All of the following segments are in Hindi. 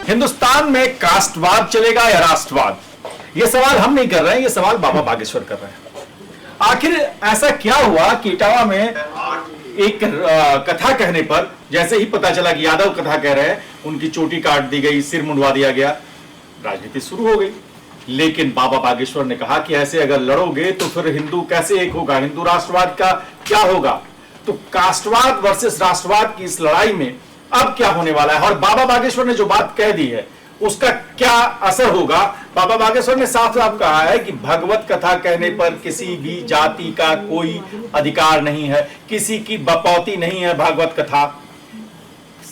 हिंदुस्तान में कास्टवाद चलेगा या राष्ट्रवाद? यह सवाल हम नहीं कर रहे हैं, यह सवाल बाबा बागेश्वर कर रहे हैं। आखिर ऐसा क्या हुआ कि इटावा में एक कथा कहने पर जैसे ही पता चला कि यादव कथा कह रहे हैं, उनकी चोटी काट दी गई, सिर मुंडवा दिया गया, राजनीति शुरू हो गई। लेकिन बाबा बागेश्वर ने कहा कि ऐसे अगर लड़ोगे तो फिर हिंदू कैसे एक होगा, हिंदू राष्ट्रवाद का क्या होगा? तो कास्टवाद वर्सेस राष्ट्रवाद की इस लड़ाई में अब क्या होने वाला है, और बाबा बागेश्वर ने जो बात कह दी है उसका क्या असर होगा? बाबा बागेश्वर ने साफ साफ कहा है कि भगवत कथा कहने पर किसी भी जाति का कोई अधिकार नहीं है, किसी की बपौती नहीं है भागवत कथा।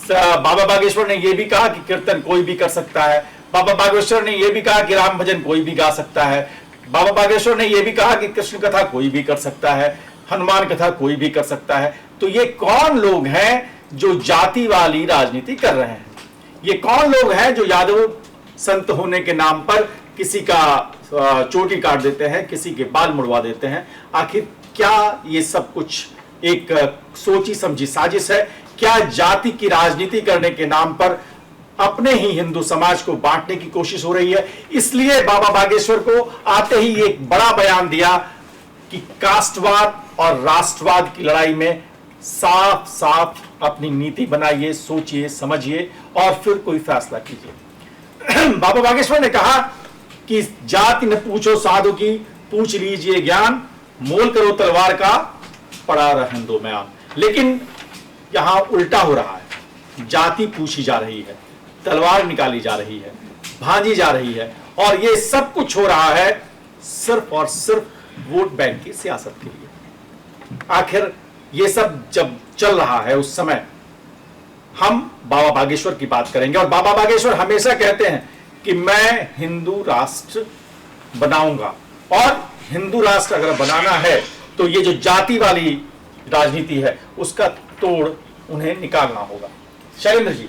बाबा बागेश्वर ने यह भी कहा कि कीर्तन कोई भी कर सकता है। बाबा बागेश्वर ने यह भी कहा कि राम भजन कोई भी गा सकता है। बाबा बागेश्वर ने यह भी कहा कि कृष्ण कथा कोई भी कर सकता है, हनुमान कथा कोई भी कर सकता है। तो ये कौन लोग हैं जो जाति वाली राजनीति कर रहे हैं? ये कौन लोग हैं जो यादव संत होने के नाम पर किसी का चोटी काट देते हैं, किसी के बाल मुड़वा देते हैं? आखिर क्या ये सब कुछ एक सोची समझी साजिश है? क्या जाति की राजनीति करने के नाम पर अपने ही हिंदू समाज को बांटने की कोशिश हो रही है? इसलिए बाबा बागेश्वर को आते ही एक बड़ा बयान दिया कि कास्टवाद और राष्ट्रवाद की लड़ाई में साफ साफ अपनी नीति बनाइए, सोचिए, समझिए और फिर कोई फैसला कीजिए। बाबा बागेश्वर ने कहा कि जाति न पूछो साधु की, पूछ लीजिए ज्ञान, मोल करो तलवार का, पड़ा रहन दो म्यान। लेकिन यहां उल्टा हो रहा है, जाति पूछी जा रही है, तलवार निकाली जा रही है, भांजी जा रही है, और यह सब कुछ हो रहा है सिर्फ और सिर्फ वोट बैंक की सियासत के लिए। आखिर ये सब जब चल रहा है उस समय हम बाबा बागेश्वर की बात करेंगे। और बाबा बागेश्वर हमेशा कहते हैं कि मैं हिंदू राष्ट्र बनाऊंगा, और हिंदू राष्ट्र अगर बनाना है तो ये जो जाति वाली राजनीति है उसका तोड़ उन्हें निकालना होगा। शैलेंद्र जी,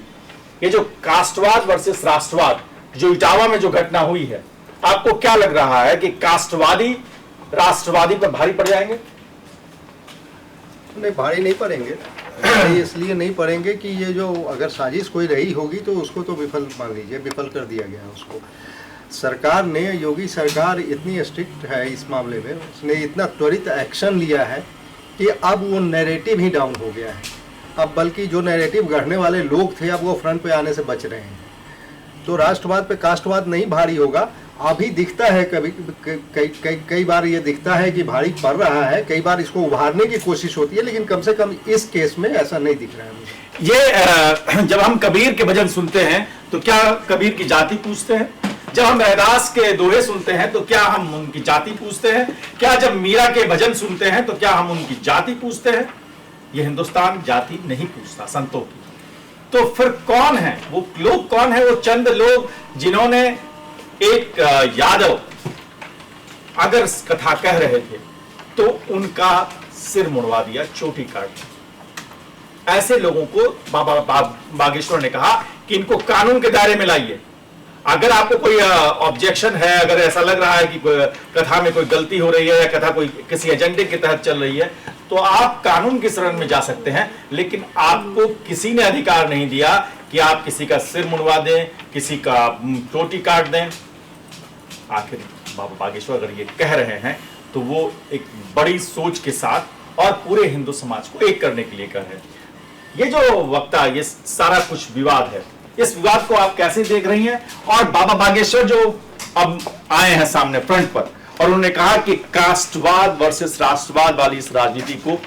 ये जो कास्टवाद वर्सेस राष्ट्रवाद जो इटावा में जो घटना हुई है, आपको क्या लग रहा है कि कास्टवादी राष्ट्रवादी पर भारी पड़ जाएंगे? नहीं, भारी नहीं पड़ेंगे। भारी इसलिए नहीं पड़ेंगे कि ये जो अगर साजिश कोई रही होगी तो उसको तो विफल मान लीजिए, विफल कर दिया गया उसको। सरकार ने, योगी सरकार इतनी स्ट्रिक्ट है इस मामले में, उसने इतना त्वरित एक्शन लिया है कि अब वो नैरेटिव ही डाउन हो गया है। अब बल्कि जो नैरेटिव गढ़ने वाले लोग थे अब वो फ्रंट पे आने से बच रहे हैं। तो राष्ट्रवाद पे कास्टवाद नहीं भारी होगा। अभी दिखता है कभी कई बार ये दिखता है कि भारी पड़ रहा है, कई बार इसको उभारने की कोशिश होती है, लेकिन कम से कम इस केस में ऐसा नहीं दिख रहा है मुझे। ये जब हम कबीर के भजन सुनते हैं तो क्या कबीर की जाति पूछते हैं? जब हम रैदास के दोहे सुनते हैं तो क्या हम उनकी जाति पूछते हैं? क्या जब मीरा के भजन सुनते हैं तो क्या हम उनकी जाति पूछते हैं? ये हिंदुस्तान जाति नहीं पूछता संतों की। तो फिर कौन है वो लोग? कौन है वो चंद लोग जिन्होंने एक यादव अगर कथा कह रहे थे तो उनका सिर मुड़वा दिया, चोटी काट दी? ऐसे लोगों को बाबा बागेश्वर ने कहा कि इनको कानून के दायरे में लाइए। अगर आपको कोई ऑब्जेक्शन है, अगर ऐसा लग रहा है कि कथा में कोई गलती हो रही है या कथा कोई किसी एजेंडे के तहत चल रही है, तो आप कानून की शरण में जा सकते हैं। लेकिन आपको किसी ने अधिकार नहीं दिया कि आप किसी का सिर मुड़वा दें, किसी का चोटी काट दें। आखिर बाबा बागेश्वर अगर ये कह रहे हैं तो वो एक बड़ी सोच के साथ और पूरे हिंदू समाज को एक करने के लिए कह रहे हैं। ये जो वक्ता, ये सारा कुछ विवाद है, इस विवाद को आप कैसे देख रही हैं? और बाबा बागेश्वर जो अब आए हैं सामने फ्रंट पर और उन्होंने कहा कि कास्टवाद वर्सेस राष्ट्रवाद वाली इस राजनीति को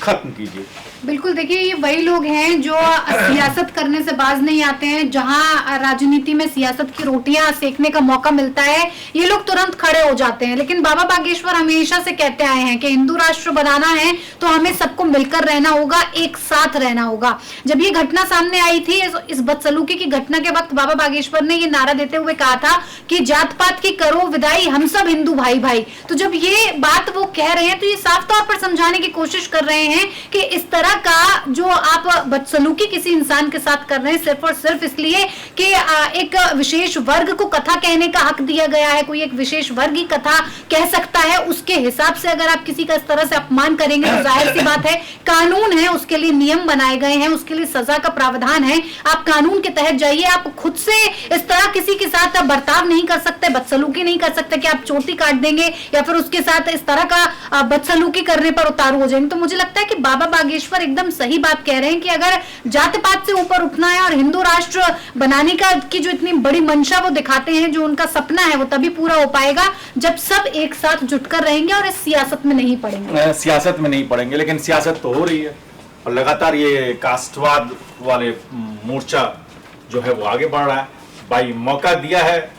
खत्म कीजिए। बिल्कुल, देखिए ये वही लोग हैं जो सियासत करने से बाज नहीं आते हैं। जहां राजनीति में सियासत की रोटियां सेकने का मौका मिलता है ये लोग तुरंत खड़े हो जाते हैं। लेकिन बाबा बागेश्वर हमेशा से कहते आए हैं कि हिंदू राष्ट्र बनाना है तो हमें सबको मिलकर रहना होगा, एक साथ रहना होगा। जब ये घटना सामने आई थी, इस बदसलूकी की घटना के वक्त बाबा बागेश्वर ने ये नारा देते हुए कहा था कि जात पात की करो विदाई, हम सब हिंदू भाई भाई। तो जब ये बात वो कह रहे हैं तो ये साफ तौर पर समझाने की कोशिश कर रहे हैं कि इस तरह तरह का जो आप बदसलूकी किसी इंसान के साथ कर रहे हैं सिर्फ और सिर्फ इसलिए कि एक विशेष वर्ग को कथा कहने का हक दिया गया है, कोई एक विशेष वर्ग ही कथा कह सकता है, उसके हिसाब से अगर आप किसी का इस तरह से अपमान करेंगे तो जाहिर सी बात है कानून है, उसके लिए नियम बनाए गए हैं, उसके लिए सजा का प्रावधान है। आप कानून के तहत जाइए, आप खुद से इस तरह किसी के साथ बर्ताव नहीं कर सकते, बदसलूकी नहीं कर सकते कि आप चोटी काट देंगे या फिर उसके साथ इस तरह का बदसलूकी करने पर उतारू हो जाएंगे। तो मुझे लगता है कि बाबा बागेश्वर एकदम सही बात कह रहे हैं कि अगर जात पात से ऊपर उठना है और हिंदू राष्ट्र बनाने का की जो इतनी बड़ी मंशा वो दिखाते हैं, जो उनका सपना है, वो तभी पूरा हो पाएगा जब सब एक साथ जुटकर रहेंगे और इस सियासत में नहीं पड़ेंगे। सियासत में नहीं पड़ेंगे, लेकिन सियासत तो हो रही है और लगातार ये कास्टवाद वाले मोर्चा जो है वो आगे बढ़ रहा है। भाई मौका दिया है,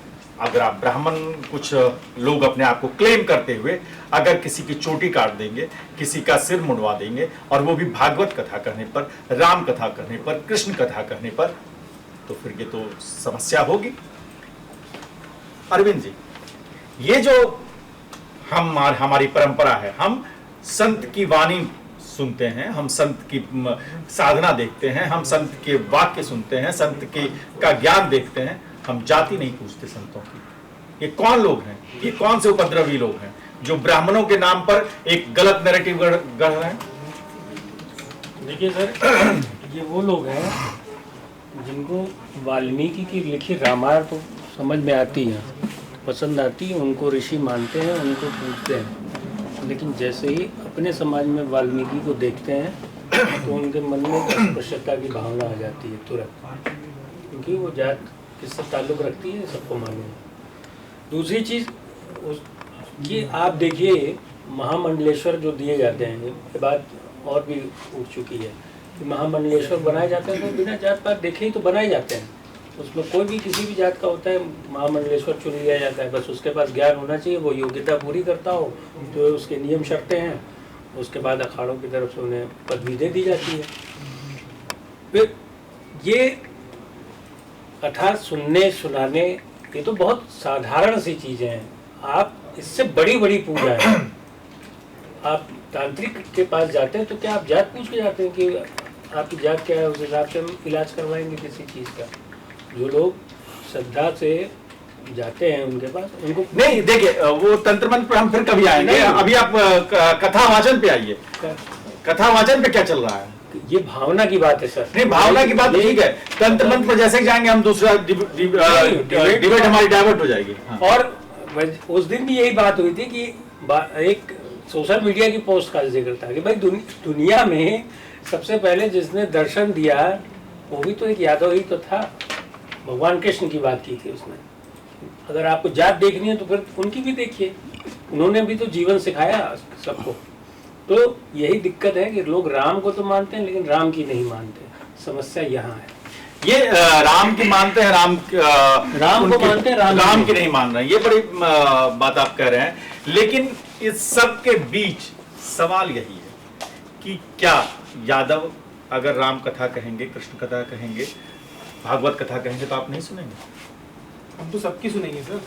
अगर आप ब्राह्मण, कुछ लोग अपने आप को क्लेम करते हुए अगर किसी की चोटी काट देंगे, किसी का सिर मुंडवा देंगे और वो भी भागवत कथा करने पर, राम कथा करने पर, कृष्ण कथा करने पर, तो फिर ये तो समस्या होगी। अरविंद जी, ये जो हमारी परंपरा है, हम संत की वाणी सुनते हैं, हम संत की साधना देखते हैं, हम संत के वाक्य सुनते हैं, संत के का ज्ञान देखते हैं, हम जाति नहीं पूछते संतों की। ये कौन लोग हैं, ये कौन से उपद्रवी लोग हैं जो ब्राह्मणों के नाम पर एक गलत नैरेटिव गढ़ रहे हैं? देखिए सर, ये वो लोग हैं जिनको वाल्मीकि की लिखी रामायण तो समझ में आती है, पसंद आती है, उनको ऋषि मानते हैं, उनको पूजते हैं, लेकिन जैसे ही अपने समाज में वाल्मीकि को देखते हैं तो उनके मन में अस्पृश्यता की भावना आ जाती है तुरंत, क्योंकि वो जात किससे ताल्लुक़ रखती है सबको मालूम है। दूसरी चीज़ कि आप देखिए महामंडलेश्वर जो दिए जाते हैं, ये बात और भी उठ चुकी है कि महामंडलेश्वर बनाए जाते हैं तो बिना जात पात देखे ही तो बनाए जाते हैं, उसमें कोई भी किसी भी जात का होता है, महामंडलेश्वर चुन लिया जाता है, बस उसके पास ज्ञान होना चाहिए, वो योग्यता पूरी करता हो तो उसके नियम शर्तें हैं, उसके बाद अखाड़ों की तरफ से उन्हें पदवी दे दी जाती है। फिर ये कथा सुनने सुनाने ये तो बहुत साधारण सी चीज़ें हैं, आप इससे बड़ी बड़ी पूजा है। आप तांत्रिक के पास जाते हैं तो क्या आप जात पूछ के जाते हैं कि आपकी जात क्या है, उस हिसाब से हम इलाज करवाएंगे किसी चीज़ का? जो लोग श्रद्धा से जाते हैं उनके पास, उनको नहीं, देखिए वो तंत्र मंत्र पर हम फिर कभी आएंगे, अभी आप कथा वाचन पे आइए। कथा वाचन पे क्या चल रहा है? ये भावना की बात है सर। नहीं, भावना की बात ठीक है, तंत्र मंत्र पर जैसे जाएंगे हम दूसरा डिबेट हमारी डाइवर्ट हो जाएगी। हाँ। और उस दिन भी यही बात हुई थी कि एक सोशल मीडिया की पोस्ट का जिक्र था कि भाई दुनिया में सबसे पहले जिसने दर्शन दिया वो भी तो एक यादव ही तो था, भगवान कृष्ण की बात की थी उसने। अगर आपको जात देखनी है तो फिर उनकी भी देखिए, उन्होंने भी तो जीवन सिखाया सबको। तो यही दिक्कत है कि लोग राम को तो मानते हैं लेकिन राम की नहीं मानते, समस्या यहाँ है। ये राम की मानते हैं, राम को मानते हैं, राम की नहीं मान रहे हैं, ये बड़ी बात आप कह रहे हैं। लेकिन इस सब के बीच सवाल यही है कि क्या यादव अगर राम कथा कहेंगे, कृष्ण कथा कहेंगे, भागवत कथा कहेंगे तो आप नहीं सुनेंगे? हम तो सबकी सुनेंगे सर।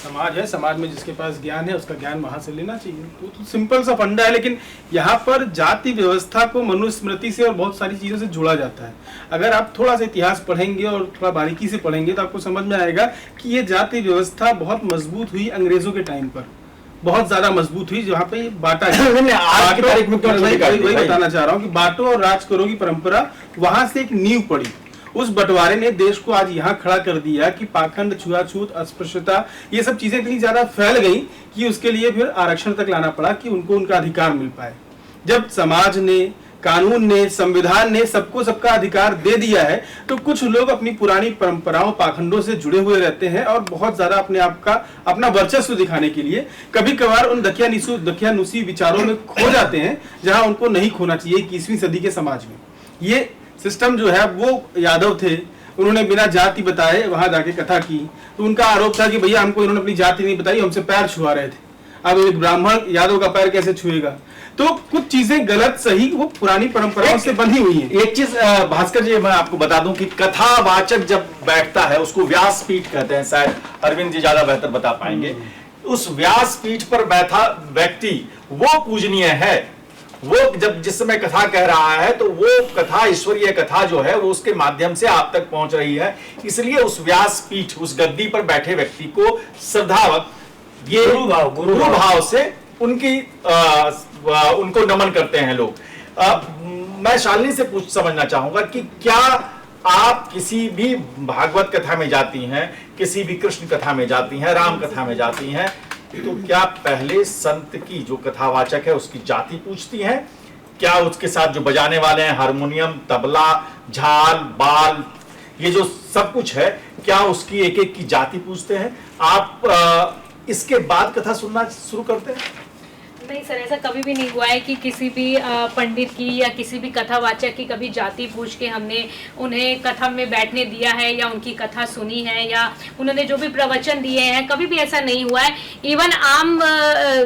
समाज है, समाज में जिसके पास ज्ञान है उसका ज्ञान वहां से लेना चाहिए, तो सिंपल सा फंडा है। लेकिन यहाँ पर जाति व्यवस्था को मनुस्मृति से और बहुत सारी चीज़ों से जोड़ा जाता है। अगर आप थोड़ा सा इतिहास पढ़ेंगे और थोड़ा बारीकी से पढ़ेंगे तो आपको समझ में आएगा कि ये जाति व्यवस्था बहुत मजबूत हुई अंग्रेजों के टाइम पर, बहुत ज्यादा मजबूत हुई, जहाँ पे बांटा वही बताना चाह रहा हूँ कि बांटो और राज करो की परंपरा वहां से एक नींव पड़ी। उस बंटवारे ने देश को आज यहाँ खड़ा कर दिया कि पाखंड, छुआछूत, अस्पृश्यता, ये सब चीजें इतनी ज्यादा फैल गई कि उसके लिए फिर आरक्षण तक लाना पड़ा कि उनको उनका अधिकार मिल पाए। जब समाज ने, कानून ने, संविधान ने सबको सबका अधिकार दे दिया है तो कुछ लोग अपनी पुरानी परंपराओं, पाखंडों से जुड़े हुए रहते हैं और बहुत ज्यादा अपने आप का अपना वर्चस्व दिखाने के लिए कभी कभार उन दकियानुसी विचारों में खो जाते हैं जहां उनको नहीं खोना चाहिए 21वीं सदी के समाज में। ये सिस्टम जो है वो यादव थे, उन्होंने बिना जाति बताए वहां जाके कथा की, तो उनका आरोप था कि भैया हमको इन्होंने अपनी जाति नहीं बताई, हमसे पैर छुआ रहे थे। अब एक ब्राह्मण यादव का पैर कैसे छुएगा? तो कुछ चीजें गलत सही वो पुरानी परंपराओं से बंधी हुई हैं। एक चीज भास्कर जी मैं आपको बता दूं कि कथावाचक जब बैठता है उसको व्यासपीठ कहते हैं, शायद अरविंद जी ज्यादा बेहतर बता पाएंगे। उस व्यासपीठ पर बैठा व्यक्ति वो पूजनीय है, वो जब जिस समय कथा कह रहा है तो वो कथा, ईश्वरीय कथा जो है वो उसके माध्यम से आप तक पहुंच रही है, इसलिए उस व्यासपीठ, उस गद्दी पर बैठे व्यक्ति को श्रद्धावत ये गुरु भाव से उनको नमन करते हैं लोग। मैं शालिनी से समझना चाहूंगा कि क्या आप किसी भी भागवत कथा में जाती हैं, किसी भी कृष्ण कथा में जाती हैं, राम कथा में जाती हैं, तो क्या पहले संत की जो कथावाचक है उसकी जाति पूछती हैं? क्या उसके साथ जो बजाने वाले हैं, हारमोनियम, तबला, झाल, बाल, ये जो सब कुछ है, क्या उसकी एक एक की जाति पूछते हैं? आप इसके बाद कथा सुनना शुरू करते हैं? नहीं सर, ऐसा कभी भी नहीं हुआ है कि किसी भी पंडित की या किसी भी कथावाचक की कभी जाति पूछ के हमने उन्हें कथा में बैठने दिया है या उनकी कथा सुनी है या उन्होंने जो भी प्रवचन दिए हैं, कभी भी ऐसा नहीं हुआ है। इवन आम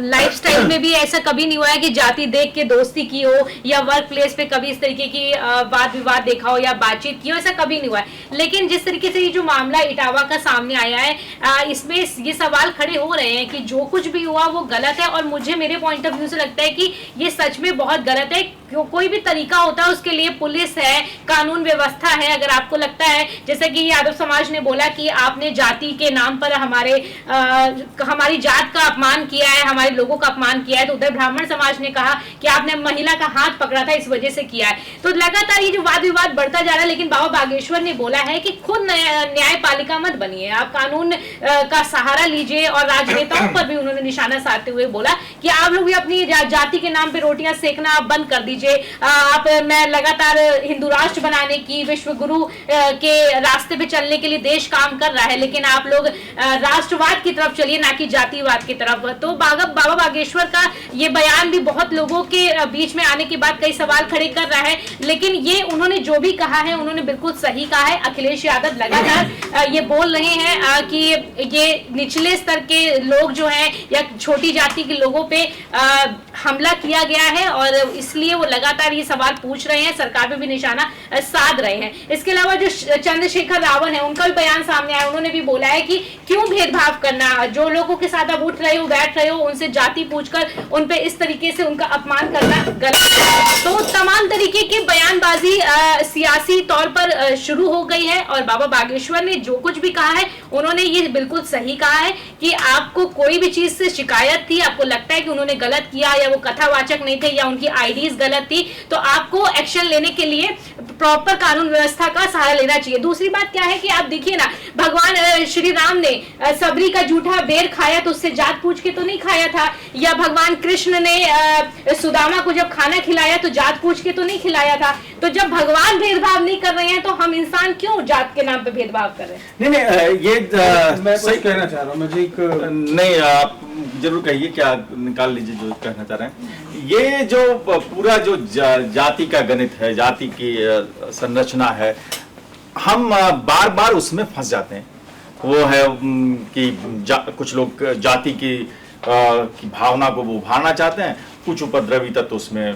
लाइफस्टाइल में भी ऐसा कभी नहीं हुआ है कि जाति देख के दोस्ती की हो या वर्क प्लेस पे कभी इस तरीके की वाद विवाद देखा हो या बातचीत की हो, ऐसा कभी नहीं हुआ है। लेकिन जिस तरीके से ये जो मामला इटावा का सामने आया है, इसमें ये सवाल खड़े हो रहे हैं कि जो कुछ भी हुआ वो गलत है, और मुझे मेरे पॉइंट ऑफ व्यू से लगता है कि ये सच में बहुत गलत है। कोई भी तरीका होता है उसके लिए पुलिस है, कानून व्यवस्था है। अगर आपको लगता है, जैसे कि यादव समाज ने बोला कि आपने जाति के नाम पर हमारी जात का अपमान किया है, हमारे लोगों का अपमान किया है, तो उधर ब्राह्मण समाज ने कहा कि आपने महिला का हाथ पकड़ा था, इस वजह से किया है। तो लगातार ये जो वाद विवाद बढ़ता जा रहा है, लेकिन बाबा बागेश्वर ने बोला है कि खुद न्यायपालिका मत बनिए, आप कानून का सहारा लीजिए। और राजनेताओं पर भी उन्होंने निशाना साधते हुए बोला कि आप लोग भी अपनी जाति के नाम पे रोटियां सेकना बंद कर दीजिए। मैं लगातार हिंदू राष्ट्र बनाने की, विश्व गुरु के रास्ते पे चलने के लिए देश काम कर रहा है, लेकिन आप लोग राष्ट्रवाद की तरफ चलिए, ना कि जातिवाद की तरफ। तो बाबा बागेश्वर का ये बयान भी बहुत लोगों के बीच में आने के बाद कई सवाल खड़े कर रहा है, लेकिन ये उन्होंने जो भी कहा है उन्होंने बिल्कुल सही कहा है। अखिलेश यादव लगातार ये बोल रहे हैं कि ये निचले स्तर के लोग जो हैं या छोटी जाति के लोगों पे हमला किया गया है, और इसलिए वो लगातार ये सवाल पूछ रहे हैं, सरकार पे भी निशाना साध रहे हैं। इसके अलावा जो चंद्रशेखर रावण है, उनका भी बयान सामने आया। उन्होंने भी बोला है कि क्यों भेदभाव करना, जो लोगों के साथ आप उठ रहे हो, बैठ रहे हो, उनसे जाति पूछकर उन पे इस तरीके से उनका अपमान करना गलत है। तो तमाम तरीके की बयानबाजी सियासी तौर पर शुरू हो गई है, और बाबा बागेश्वर ने जो कुछ भी कहा है उन्होंने ये बिल्कुल सही कहा है कि आपको कोई भी चीज से शिकायत थी, आपको लगता है कि उन्होंने गलत किया या वो कथावाचक नहीं थे या उनकी आईडीज गलत थी, तो आपको एक्शन लेने के लिए प्रॉपर कानून व्यवस्था का सहारा लेना चाहिए। दूसरी बात क्या है कि आप देखिए ना, भगवान श्री राम ने सबरी का जूठा बेर खाया तो उससे जात पूछ के तो नहीं खाया था, या भगवान कृष्ण ने सुदामा को जब खाना खिलाया तो जात पूछ के तो नहीं खिलाया था। तो जब भगवान भेदभाव नहीं कर रहे हैं तो हम इंसान क्यों जात के नाम पे भेदभाव कर रहे हैं? नहीं, ये मैं सही कहना चाह रहा हूँ, मुझे एक नहीं, आप जरूर कहिए, क्या निकाल लीजिए जो कहना चाह रहे हैं। ये जो पूरा जो जाति का गणित है, जाति की संरचना है, हम बार बार उसमें फंस जाते हैं। वो है कि कुछ लोग जाति की भावना को वो उभारना चाहते हैं, कुछ उपद्रवी तत्व उसमें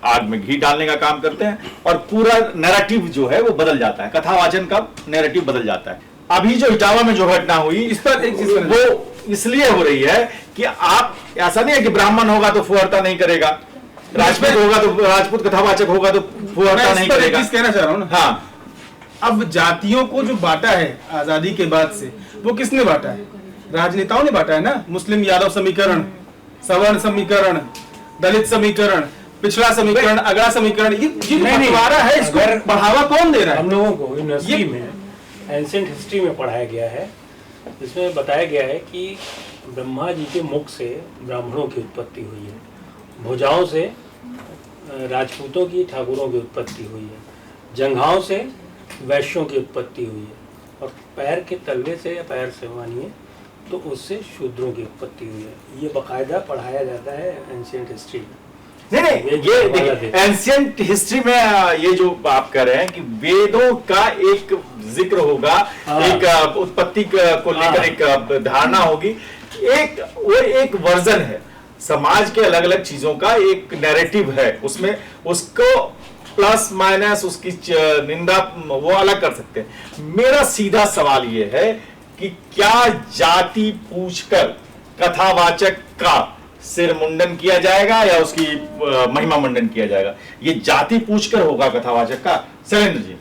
आग में घी डालने का काम करते हैं, और पूरा नैरेटिव जो है वो बदल जाता है, कथावाचन का नैरेटिव बदल जाता है। अभी जो इटावा में जो घटना हुई, इस पर एक चीज वो इसलिए हो रही है कि आप, ऐसा नहीं है कि ब्राह्मण होगा तो फुहरता नहीं करेगा, राजपूत होगा तो, राजपूत कथावाचक होगा तो फुहरता नहीं करेगा। कहना चाह रहा हूँ ना, हाँ, अब जातियों को जो बांटा है आजादी के बाद से, वो किसने बांटा है? राजनेताओं ने बांटा है ना। मुस्लिम यादव समीकरण, सवर्ण समीकरण, दलित समीकरण, पिछड़ा समीकरण, अगला समीकरण, ये बंटवारा है, इसको बढ़ावा कौन दे रहा है? हम लोगों को यूनिवर्सिटी में एंशिएंट हिस्ट्री में पढ़ाया गया है, इसमें बताया गया है कि ब्रह्मा जी के मुख से ब्राह्मणों की उत्पत्ति हुई है, भुजाओं से राजपूतों की, ठाकुरों की उत्पत्ति हुई है, जंघाओं से वैश्यों की उत्पत्ति हुई है, और पैर के तलवे से या पैर से मानिए तो उससे शूद्रों की उत्पत्ति हुई है। ये बाकायदा पढ़ाया जाता है एंशिएंट हिस्ट्री में। नहीं, ये एंशिएंट हिस्ट्री में ये जो आप कह रहे हैं कि वेदों का एक जिक्र होगा, एक उत्पत्ति को लेकर एक धारणा होगी, वो एक वर्जन है, समाज के अलग अलग चीजों का एक नैरेटिव है, उसमें उसको प्लस माइनस उसकी निंदा वो अलग कर सकते हैं। मेरा सीधा सवाल ये है कि क्या जाति पूछकर कथावाचक का सिर मुंडन किया जाएगा या उसकी महिमा मंडन किया जाएगा? ये जाति पूछकर होगा कथावाचक का? शैलेंद्र जी।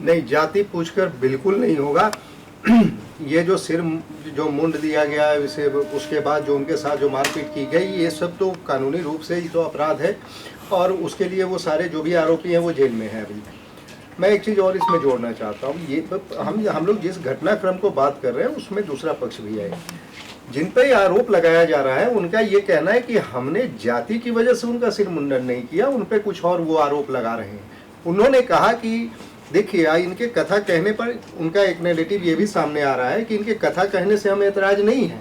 नहीं, जाति पूछकर बिल्कुल नहीं होगा। ये जो सिर जो मुंड दिया गया है, इसे उसके बाद जो उनके साथ जो मारपीट की गई, ये सब तो कानूनी रूप से ही तो अपराध है और उसके लिए वो सारे जो भी आरोपी हैं वो जेल में हैं अभी। मैं एक चीज़ और इसमें जोड़ना चाहता हूँ, ये हम लोग जिस घटनाक्रम को बात कर रहे हैं उसमें दूसरा पक्ष भी है। जिन पे आरोप लगाया जा रहा है उनका ये कहना है कि हमने जाति की वजह से उनका सिर मुंडन नहीं किया, उन पे कुछ और वो आरोप लगा रहे हैं। उन्होंने कहा कि देखिए, इनके कथा कहने पर उनका एक नेगेटिव ये भी सामने आ रहा है कि इनके कथा कहने से हमें एतराज नहीं है,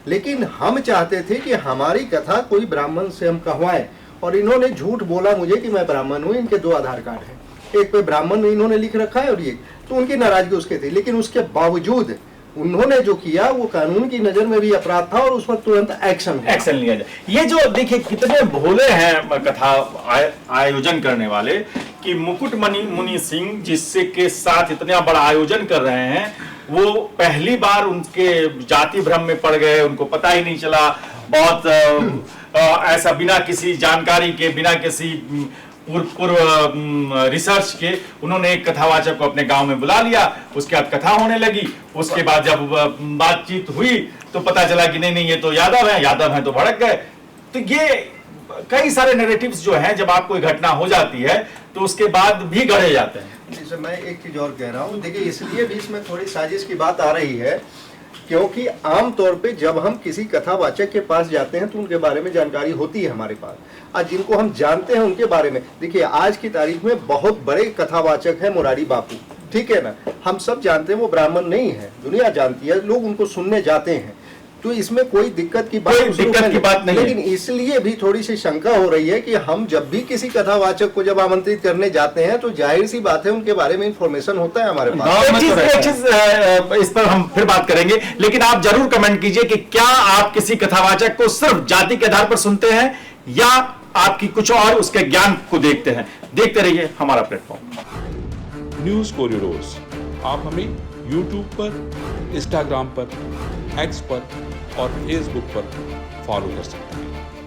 लेकिन हम चाहते थे कि हमारी कथा कोई ब्राह्मण से हम कहवाएं, और इन्होंने झूठ बोला मुझे कि मैं ब्राह्मण हूँ। इनके 2 आधार कार्ड हैं, एक पे ब्राह्मण इन्होंने लिख रखा है और ये, तो उनकी नाराजगी उसके थी, लेकिन उसके बावजूद उन्होंने जो किया वो कानून की नजर में भी अपराध था और उस पर तुरंत एक्शन लिया जाए। ये जो देखिए कितने भोले हैं कथा आयोजन करने वाले कि मुकुट मुनि सिंह जिससे के साथ इतना बड़ा आयोजन कर रहे हैं, वो पहली बार उनके जाति भ्रम में पड़ गए, उनको पता ही नहीं चला। बहुत ऐसा बिना किसी जानकारी के, बिना किसी पूर्व रिसर्च के उन्होंने एक कथावाचक को अपने गांव में बुला लिया, उसके बाद कथा होने लगी। उसके बाद जब बातचीत हुई तो पता चला कि नहीं ये तो यादव हैं तो भड़क गए। तो ये कई सारे नैरेटिव्स जो हैं, जब आपको घटना हो जाती है तो उसके बाद भी गढ़े जाते हैं। जैसे मैं एक चीज और कह रहा हूँ, देखिए इसलिए भी इसमें थोड़ी साजिश की बात आ रही है क्योंकि आमतौर पे जब हम किसी कथावाचक के पास जाते हैं तो उनके बारे में जानकारी होती है हमारे पास, आज जिनको हम जानते हैं उनके बारे में। देखिए आज की तारीख में बहुत बड़े कथावाचक हैं मुरारी बापू, ठीक है ना, हम सब जानते हैं वो ब्राह्मण नहीं है, दुनिया जानती है, लोग उनको सुनने जाते हैं, तो इसमें कोई दिक्कत की बात नहीं। लेकिन इसलिए भी थोड़ी सी शंका हो रही है कि हम जब भी किसी कथावाचक को जब आमंत्रित करने जाते हैं तो जाहिर सी बात है उनके बारे में इंफॉर्मेशन होता है हमारे पास। इस पर हम फिर बात करेंगे, लेकिन आप जरूर कमेंट कीजिए कि क्या आप किसी कथावाचक को सिर्फ जाति के आधार पर सुनते हैं या आपकी कुछ और उसके ज्ञान को देखते हैं। देखते रहिए हमारा प्लेटफॉर्म न्यूज़ कॉरिडोर्स। आप हमें YouTube पर, Instagram पर, X पर और Facebook पर फॉलो कर सकते हैं।